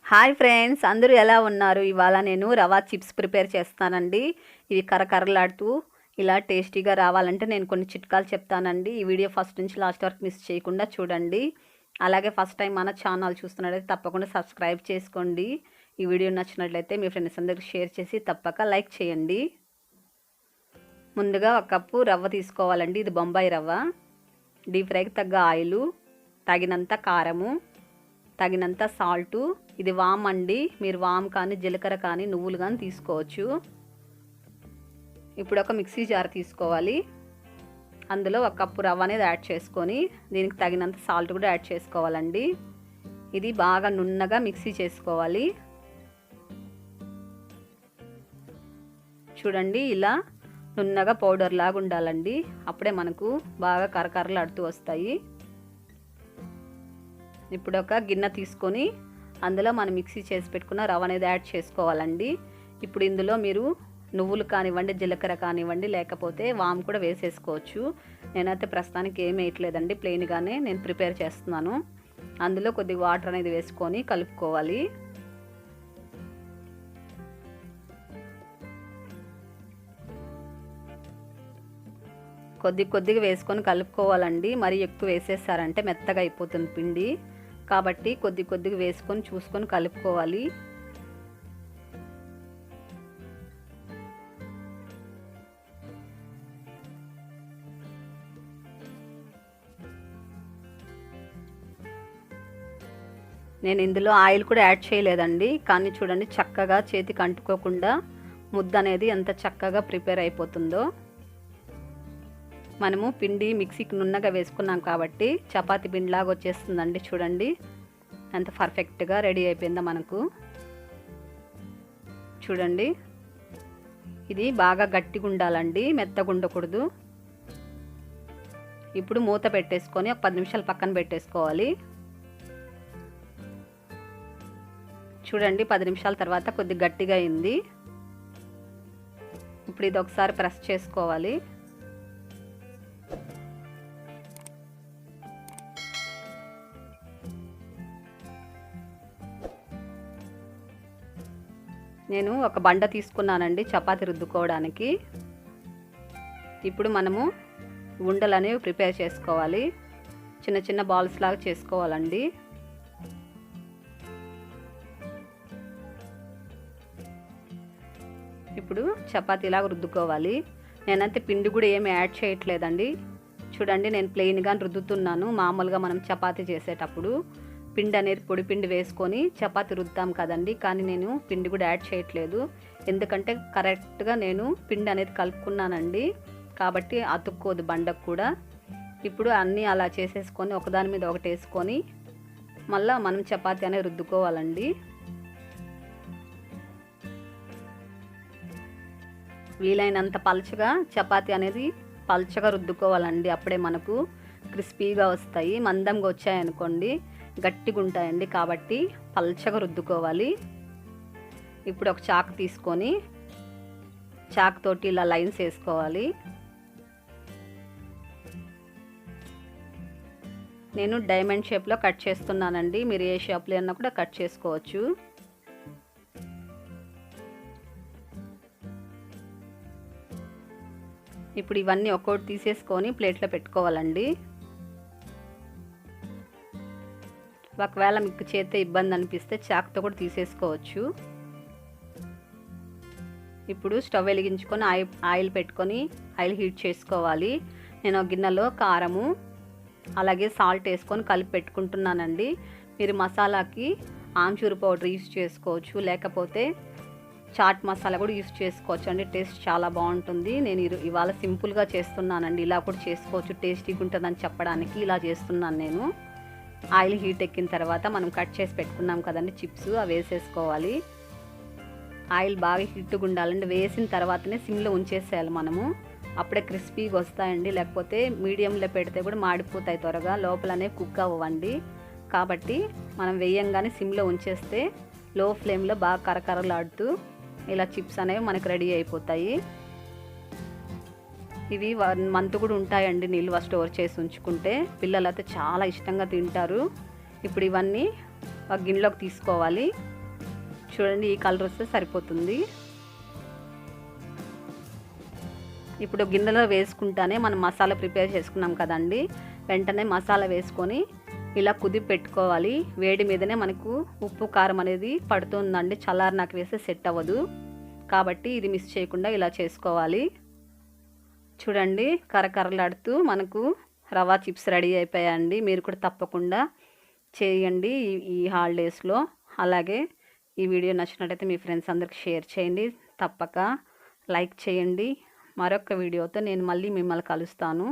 Hi friends, అందరూ ఎలా ఉన్నారు? ఇవాళ నేను రవా చిప్స్ ప్రిపేర్ చేస్తానండి. ఇవి కరకరలాడుతూ ఇలా టేస్టీగా రావాలంటే నేను కొన్ని చిట్కాలు చెప్తానండి. ఈ వీడియో ఫస్ట్ నుంచి లాస్ట్ వరకు మిస్ చేయకుండా చూడండి. అలాగే ఫస్ట్ టైం మన ఛానల్ చూస్తున్నట్లయితే తప్పకుండా సబ్స్క్రైబ్ చేసుకోండి. ఈ వీడియో నచ్చినట్లయితే మీ ఫ్రెండ్స్ అందరికి షేర్ చేసి తప్పక లైక్ చేయండి. ముందుగా 1 కప్పు రవ్వ తీసుకోవాలండి. ఇది బొంబాయి రవ్వ. డీప్ ఫ్రైకి తగ్గ ఆయిలు, తగినంత కారము, తగినంత సాల్టు. ఇది వామ్ అండి. మీరు వామ్ కానీ జీలకర్ర కానీ నువ్వులు కానీ తీసుకోవచ్చు. ఇప్పుడు ఒక మిక్సీ జార్ తీసుకోవాలి. అందులో 1 కప్పు రవ్వ అనేది యాడ్ చేసుకొని దీనికి తగినంత సాల్ట్ కూడా యాడ్ చేసుకోవాలండి. ఇది బాగా నున్నగా మిక్సీ చేసుకోవాలి. చూడండి, ఇలా నున్నగా పౌడర్ లాగా ఉండాలండి. అప్పుడే మనకు బాగా కరకరలాడుతూ వస్తాయి. ఇప్పుడు ఒక గిన్నె తీసుకొని అందులో మనం మిక్సీ చేసి పెట్టుకున్న రవ్వ అనేది యాడ్ చేసుకోవాలండి. ఇప్పుడు ఇందులో మీరు నువ్వులు కానివ్వండి, జీలకర్ర కానివ్వండి, లేకపోతే వామ్ కూడా వేసేసుకోవచ్చు. నేనైతే ప్రస్తుతానికి ఏం వేయట్లేదండి, ప్లెయిన్గానే నేను ప్రిపేర్ చేస్తున్నాను. అందులో కొద్దిగా వాటర్ అనేది వేసుకొని కలుపుకోవాలి. కొద్దిగా వేసుకొని కలుపుకోవాలండి. మరి ఎక్కువ వేసేసారంటే మెత్తగా అయిపోతుంది పిండి. కాబట్టి కొద్దిగా వేసుకొని చూసుకొని కలుపుకోవాలి. నేను ఇందులో ఆయిల్ కూడా యాడ్ చేయలేదండి. కానీ చూడండి, చక్కగా చేతికి అంటుకోకుండా ముద్ద అనేది ఎంత చక్కగా ప్రిపేర్ అయిపోతుందో. మనము పిండి మిక్సీకి నున్నగా వేసుకున్నాం కాబట్టి చపాతీ పిండిలాగా వచ్చేస్తుందండి. చూడండి ఎంత పర్ఫెక్ట్గా రెడీ అయిపోయిందో మనకు. చూడండి, ఇది బాగా గట్టిగా ఉండాలండి, మెత్తగా ఉండకూడదు. ఇప్పుడు మూత పెట్టేసుకొని ఒక 10 నిమిషాలు పక్కన పెట్టేసుకోవాలి. చూడండి, 10 నిమిషాల తర్వాత కొద్దిగా గట్టిగా అయింది. ఇప్పుడు ఇది ఒకసారి ప్రెస్ చేసుకోవాలి. నేను ఒక బండ తీసుకున్నానండి చపాతీ రుద్దుకోవడానికి. ఇప్పుడు మనము ఉండలు అనేవి ప్రిపేర్ చేసుకోవాలి. చిన్న చిన్న బాల్స్ లాగా చేసుకోవాలండి. ఇప్పుడు చపాతీలాగా రుద్దుకోవాలి. నేనైతే పిండి కూడా ఏమి యాడ్ చేయట్లేదండి. చూడండి, నేను ప్లెయిన్గా రుద్దుతున్నాను. మామూలుగా మనం చపాతీ చేసేటప్పుడు పిండి అనేది పొడి పిండి వేసుకొని చపాతీ రుద్దాం కదండి. కానీ నేను పిండి కూడా యాడ్ చేయట్లేదు. ఎందుకంటే కరెక్ట్గా నేను పిండి అనేది కలుపుకున్నానండి. కాబట్టి అతుక్కోదు బండకు కూడా. ఇప్పుడు అన్నీ అలా చేసేసుకొని ఒకదాని మీద ఒకటి వేసుకొని మళ్ళీ మనం చపాతీ అనేది రుద్దుకోవాలండి. వీలైనంత పల్చగా చపాతీ అనేది పల్చగా రుద్దుకోవాలండి. అప్పుడే మనకు క్రిస్పీగా వస్తాయి. మందంగా వచ్చాయనుకోండి గట్టిగా ఉంటాయండి. కాబట్టి పల్చగా రుద్దుకోవాలి. ఇప్పుడు ఒక చాకు తీసుకొని చాకుతోటి ఇలా లైన్స్ వేసుకోవాలి. నేను డైమండ్ షేప్లో కట్ చేస్తున్నానండి. మీరు ఏ షేప్లో అయినా కూడా కట్ చేసుకోవచ్చు. ఇప్పుడు ఇవన్నీ ఒక్కొక్కటి తీసేసుకొని ప్లేట్లో పెట్టుకోవాలండి. ఒకవేళ మీకు చేస్తే ఇబ్బంది అనిపిస్తే చాకుతో కూడా తీసేసుకోవచ్చు. ఇప్పుడు స్టవ్ వెలిగించుకొని ఆయిల్ పెట్టుకొని ఆయిల్ హీట్ చేసుకోవాలి. నేను ఒక గిన్నెలో కారము అలాగే సాల్ట్ వేసుకొని కలిపి పెట్టుకుంటున్నానండి. మీరు మసాలాకి ఆమ్చూర్ పౌడర్ యూస్ చేసుకోవచ్చు, లేకపోతే చాట్ మసాలా కూడా యూస్ చేసుకోవచ్చు అండి. టేస్ట్ చాలా బాగుంటుంది. నేను ఇవాళ సింపుల్గా చేస్తున్నానండి. ఇలా కూడా చేసుకోవచ్చు, టేస్టీగా ఉంటుందని చెప్పడానికి ఇలా చేస్తున్నాను నేను. ఆయిల్ హీట్ ఎక్కిన తర్వాత మనం కట్ చేసి పెట్టుకున్నాం కదండి చిప్స్, అవి వేసేసుకోవాలి. ఆయిల్ బాగా హీట్గా ఉండాలండి. వేసిన తర్వాతనే సిమ్లో ఉంచేసేయాలి మనము. అప్పుడే క్రిస్పీగా వస్తాయండి. లేకపోతే మీడియంలో పెడితే కూడా మాడిపోతాయి త్వరగా, లోపలనే కుక్ అవ్వండి. కాబట్టి మనం వేయంగానే సిమ్లో ఉంచేస్తే లో ఫ్లేమ్లో బాగా కరకరలాడుతూ ఇలా చిప్స్ అనేవి మనకు రెడీ అయిపోతాయి. ఇవి 1 మంత్ కూడా ఉంటాయండి నిల్వ స్టోర్ చేసి ఉంచుకుంటే. పిల్లలు అయితే చాలా ఇష్టంగా తింటారు. ఇప్పుడు ఇవన్నీ ఒక గిన్నెలోకి తీసుకోవాలి. చూడండి, ఈ కలర్ వస్తే సరిపోతుంది. ఇప్పుడు గిన్నెలో వేసుకుంటానే మనం మసాలా ప్రిపేర్ చేసుకున్నాం కదండి, వెంటనే మసాలా వేసుకొని ఇలా కుదిపి పెట్టుకోవాలి. వేడి మీదనే మనకు ఉప్పు కారం అనేది పడుతుందండి. చల్లారి నాకు వేస్తే సెట్ అవ్వదు, కాబట్టి ఇది మిస్ చేయకుండా ఇలా చేసుకోవాలి. చూడండి, కరకరలాడుతూ మనకు రవా చిప్స్ రెడీ అయిపోయాయండి. మీరు కూడా తప్పకుండా చేయండి ఈ హాలిడేస్లో. అలాగే ఈ వీడియో నచ్చినట్టయితే మీ ఫ్రెండ్స్ అందరికి షేర్ చేయండి, తప్పక లైక్ చేయండి. మరొక వీడియోతో నేను మళ్ళీ మిమ్మల్ని కలుస్తాను.